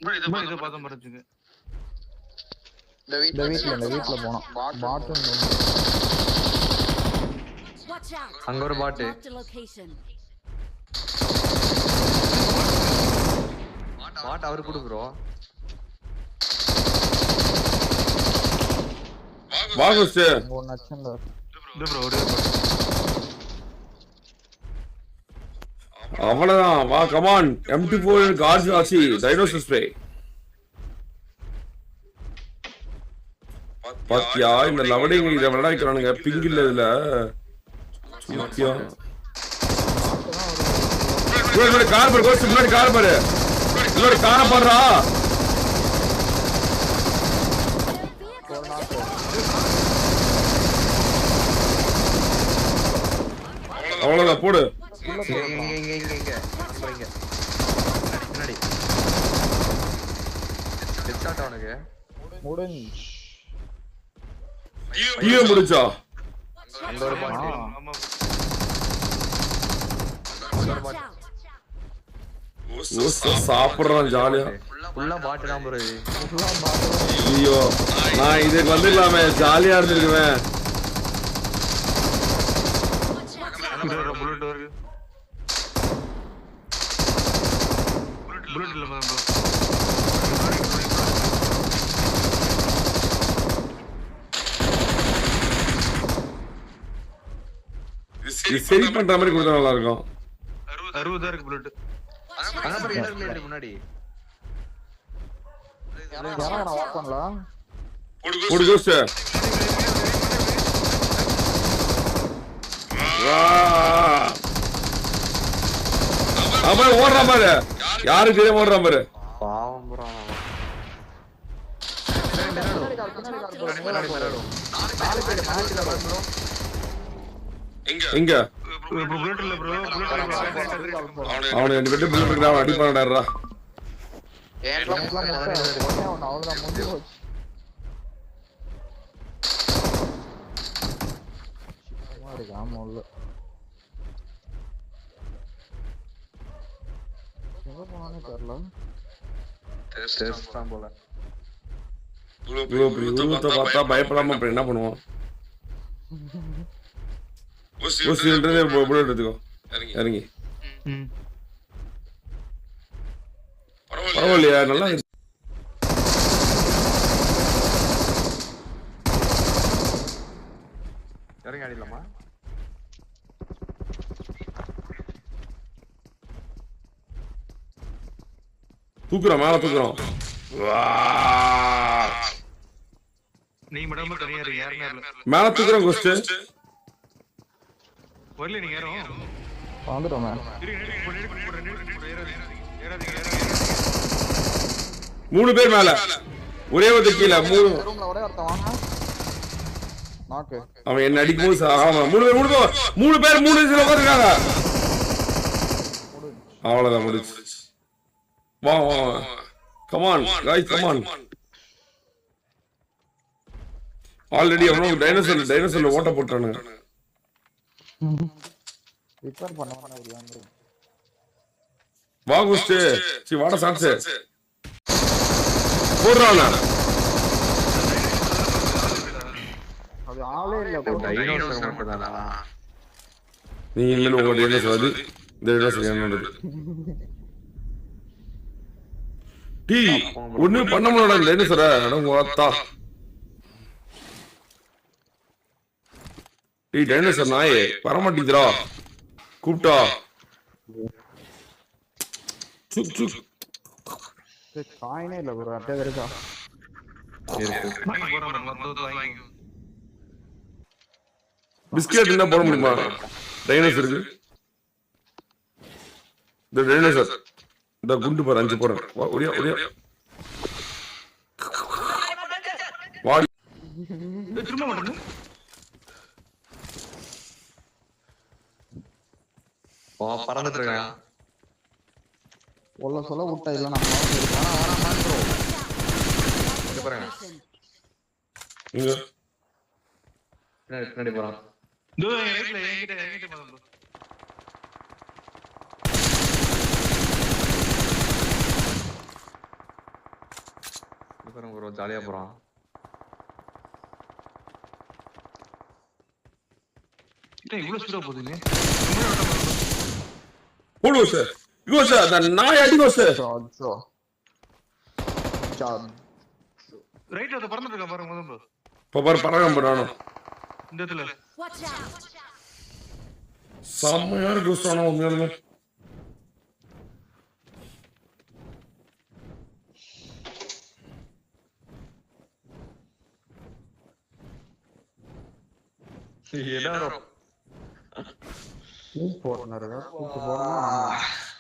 இது பாதம் பறச்சுங்க. இந்த வீட்ல போனோம். பாட்டு அங்க ஒரு பாட்டு. பாட் அவரு குடு ப்ரோ. வாகுஸ் ஒன்னு அச்சன்ல. இது ப்ரோ ஒரே பாட்டு. அவ்வளவுதான். வா கமான். M24 கார்ஸ் ஆசி டைனோசர் ஸ்ப்ரே. பாத்தியா இந்த லவடிங் இத விளையாடுறானுங்க. பிங் இல்ல இதுல. சூத்தியா. முன்னாடி கார் பாரு கோஸ். முன்னாடி கார் பாரு. முன்னாடி கார பாருடா. அவ்வளவுதான் போடு. இங்க பின்னாடி ஹெட்ஷாட் அவனுக்கு முடிஞ்சு. கீழ முடிச்சா அந்த ஒரு பாட்டு. ஆமா சாப்பிடுறான் ஜாலியா. ஃபுல்லா பாட்டு தான் ப்ரோ. ஐயோ நான் இதுக்கு வந்துடலாமே. ஜாலியா இருந்திருக்குவேன். புல்லட் வருது. புல்லட் இல்ல ப்ரோ. இது சரி பண்ற மாதிரி கொடுத்தா நல்லா இருக்கும். 60 இருக்கு புல்லட். அங்க பாரு இன்னொரு முன்னாடி. யாரா நான் வாக் பண்ணலாம். போடு கோஸ். அவன் ஓடுறான் பாரு. யாருக்கு தெரியாம ஓடுறான் பாரு. பாவம் ப்ரோ. எங்க புல்லட் இல்ல ப்ரோ. அவனை ரெண்டு பேரும் புல்லட் அவன் அடிப்பானடா. அவ்வளவுதான் முடிஞ்சு போச்சு. ஆமா உள்ள எங்க போனானே தெரியல. டெஸ்ட் தான் போல. உருவத்தை பார்த்தா பயப்படாம அப்புறம் என்ன பண்ணுவான். புல்லட் எடுத்துக்கோ. இறங்கி பரவாயில்லையா நல்லா இறங்கி அடிக்கலாமா? தூக்குறோம் மேல தூக்குறோம். நீ மட்டும் தனியா இருக்கு. யாருமே இல்ல. மேல தூக்குறோம் கோஸ்ட். வரல நீங்க யாரும் வந்துட்டோமே. மூணு பேர் மேல ஒரே ஒரு கீழே. மூணு ரூம்ல ஒரே ஒருத்தன் வாங்க. நாக்கு அவன் என்ன அடிக்கும்போது ஆமா மூணு பேர் மூணு இதுல உட்கார்ந்திருக்காங்க. அவ்வளவுதான் முடிச்சு. வா வா கமான் गाइस கமான். ஆல்ரெடி அவனுக்கு டைனோசர்ல ஓட்ட போட்டானுங்க. ரிப்பேர் பண்ணவன ஒரு வந்து வா கோஸ்ட். சி வாட சான்ஸ் போடுறானா. அது ஆளே இல்ல. டைனோசர் மட்டும் தானா? நீ இல்ல உங்க டைனோசர் அது இந்த டைனோசர் என்னது? டீ ஒண்ணு பண்ண முடியல டைனோசர். அடங்க வாத்தா. டீ டைனோசர் நாயே வரமாட்டீங்கடா. கூப்டா சுக் சுக். காயினே இல்ல ப்ரோ. அட்டை இருக்கா? பிஸ்கட் என்ன போட முடியுமா டைனோசருக்கு? இந்த டைனோசர் இந்த குண்டு பாரு 5 போறேன். ஒரே ஒரே வாடி திரும்ப மாட்டேங்க. பறந்துட்டு இருக்கான். சொல்ல விட்டா இல்ல நம்ம இருக்கான். பாருங்க இங்க பின்னாடி போறான். தோ ரைட்ல என்கிட்ட பாருங்க. போறோம் ப்ரோ ஜாலியா போறோம் டேய் இவ்வளவு ஸ்பீடா போகுதுங்க போடு சார் இகோ சார் அந்த நாய் அடிக்கோ சார் ரைட்ல அத பறந்துட்டு இருக்க பாருங்க முதல்ல பாரு பறக்க போறானோ இந்த இடத்துல செம்மையா இருக்கு சானா உண்மையாலுமே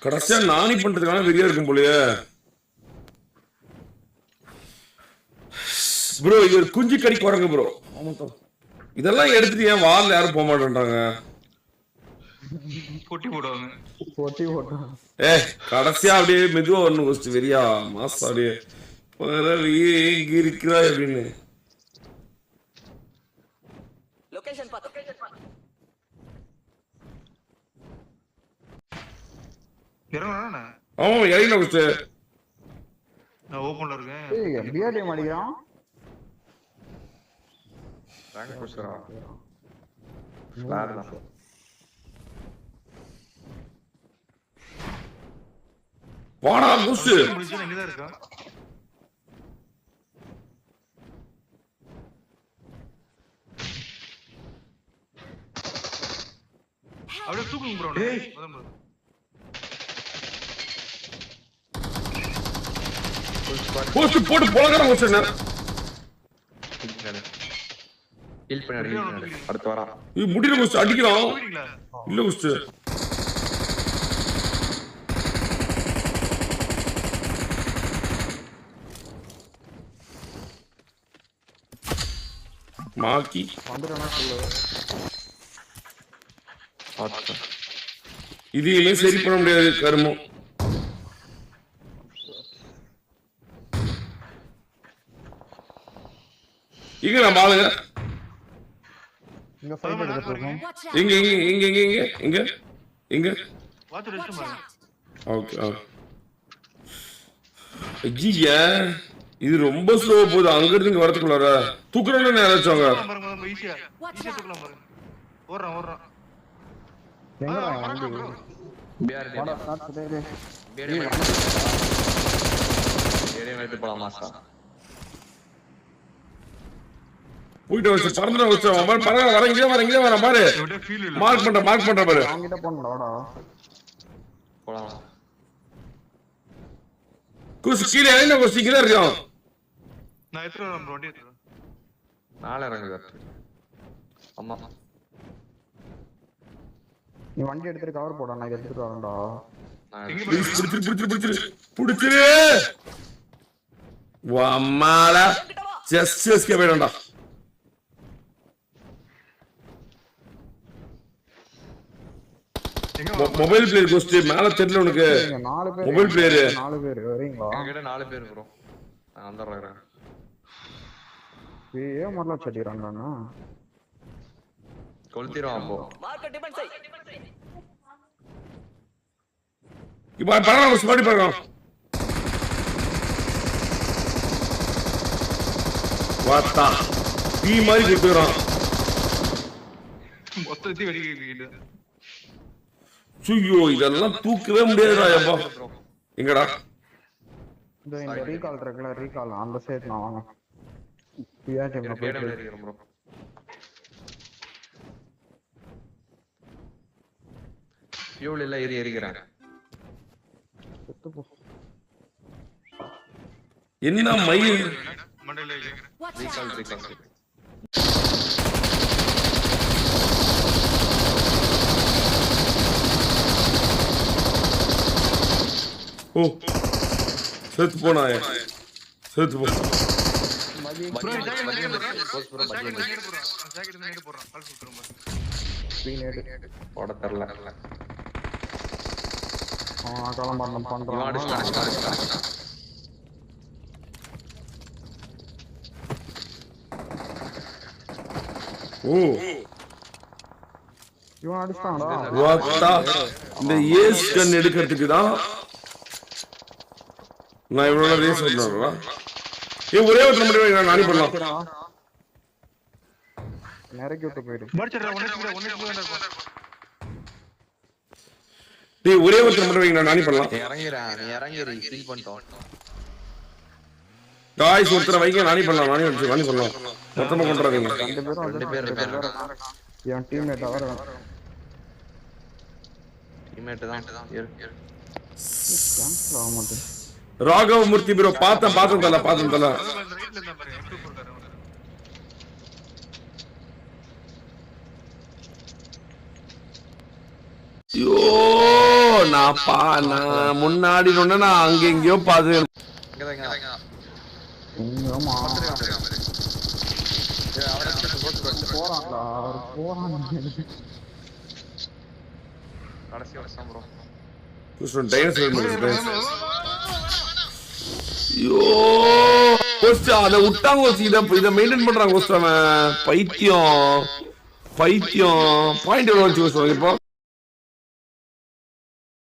கடைசியா நானி பண்றதுக்கான வெறியா இருக்கும் போலயே ப்ரோ இது ஒரு குஞ்சு கடிக்கு வரங்க ப்ரோ இதெல்லாம் எடுத்துட்டு ஏன் வார்ல யாரும் போக மாட்டேன்றாங்க போட்டி போடுவாங்க கடைசியா அப்படியே மெதுவா வரணும் ஃபர்ஸ்ட் வெறியா மாசம் அப்படியே இங்க இருக்கிறா அப்படின்னு இறங்கறானே ஆமா இறங்கின ஃபர்ஸ்ட் நான் ஓபன்ல இருக்கேன் ஏய் பிஆர்டி மாடிக்கிறான் ரேங்க் புஷ்ரா ஸ்லாட் தான் வாடா புஷ் முடிஞ்சு இங்க தான் இருக்கா அப்படியே தூக்குங்க ப்ரோ முதல்ல போஸ்ட் போட்டு பொளக்கற போஸ்ட் ஹீல் பண்ணி அடுத்து வரா இது முடியல போஸ்ட் அடிக்குறான் போறீங்களா இல்ல போஸ்ட் மாக்கி வந்துட்டானா சொல்லு ஆச்சா இதையுமே சரி பண்ண முடியாது கருமம் இங்க நம்ம ஆளுங்க இங்க ஃபைட் எடுத்துட்டு இருக்கோம் இங்க இங்க இங்க இங்க இங்க இங்க இங்க வாட்ச் ரெஸ்ட் பண்ணு ஓகே ஐயா இது ரொம்ப ஸ்லோவா போகுது அங்க இருந்து இங்க வரதுக்குள்ளார தூக்குறேன்னு யாராச்சும் பாருங்க நம்ம ஈஸியா தூக்கலாம் பாருங்க ஓடுறான் எங்கடா வந்து பிஆர்டி வாடா ஸ்டார்ட் பண்ணு பிஆர்டி எடுத்து போலாம் மாஸ்டர் போயிட்டு வச்சு பறந்து வச்சு பாரு பறக்க வர இங்கே வர பாரு இவட ஃபீல் இல்ல மார்க் பண்ற பாரு வாங்கிட்ட போறடா வாடா போலாம் குஸ் கீழே என்ன குஸ் கீழே இருக்கோம் நான் எത്ര வரேன் வண்டி எത്ര நாளை இறங்குது ஆமா நீ வண்டி எடுத்துட்டு கவர் போடா நான் எடுத்துட்டு வரேன்டா புடிச்சிரு அம்மாடா ஜஸ்ட் எஸ்கேப் ஆயிடும்டா மொபைல் பிளேயர் கோஸ்ட் மேல தெரியல உனக்கு இங்க 4 பேர் மொபைல் பிளேயர் 4 பேர் வரீங்களா என்கிட்ட 4 பேர் ப்ரோ நான் வந்துடுறேன் ஏன் மரல சட்டிறான்டா கொளுத்திரும் அப்போ இப்ப பரவாயில்ல ஸ்மார்ட் பாருங்க வாத்தா டீ மாதிரி குடுக்குறான் மொத்தத்தை வெடிக்கிறீங்க சுய்யோ இதெல்லாம் தூக்கவே முடியாதுடா அப்பா எங்கடா இந்த ரீகால் இருக்குல ரீகால் அந்த சைடு நான் வாங்க பிஆர்டி ஏறிக்கிறேன் ப்ரோ ஃபியூல் இல்ல ஏறிக்கிறேன் செத்து போ என்ன மயில் மண்டையில ரீகால் ஓ செத்து போனாயே செத்து போ ப்ரோ ஜாக்கெட் நேடு போறான் கால் சுத்துறோம் ஸ்கிரீன் போட தெரியல காலம் பண்றான் ஓ இவன் அடிச்சான்டா வாத்தா இந்த ஏஸ் கன் எடுக்கிறதுக்கு தான் நான் இவ்வளவு ரேஸ் பண்ணறேன் ஏய் ஒரே ஒருத்தர் மட்டும் வைங்க, நானே பண்ணலாம். நெருக்கி விட்டு போயிடு. மடிச்சிடுறா, ஒண்ணு இருப்போம். டேய் ஒரே ஒருத்தர் மட்டும் வைங்க, நானே பண்ணலாம். இறங்கிடா நீ இறங்கிடு ஃபீல் பண்ணிட்டோம். காய்ஸ் ஒருத்தர் வைங்க, நானே பண்ணலாம். நானே பண்ணலாம். மொத்தமா கொண்டுறாதீங்க. ரெண்டு பேர் என் டீம்மேட் அவர் டீம்மேட் தான் கேன்சல் ஆக மாட்டேன். ராகவமூர்த்தி ப்ரோ பார்த்தேன் தல. ரைட்ல இருந்தா பாரு, எம்ப்ரூவ் போறாரு அவரு. ஐயோ நான் முன்னாடி நான் அங்க எங்கேயோ பாது. எங்கம்மா போறான்டா, அவர் போறான். கடைசி வருஷம் ப்ரோ குஸ்டன் டைனோசர். ஐயோ கோஸ்ட் அத விட்டாங்க கோஸ்ட். இத மெயின்டைன் பண்றாங்க கோஸ்ட். அவன் பைத்தியம் பாயிண்ட் எவ்வளவு வச்சு கோஸ்ட் இப்போ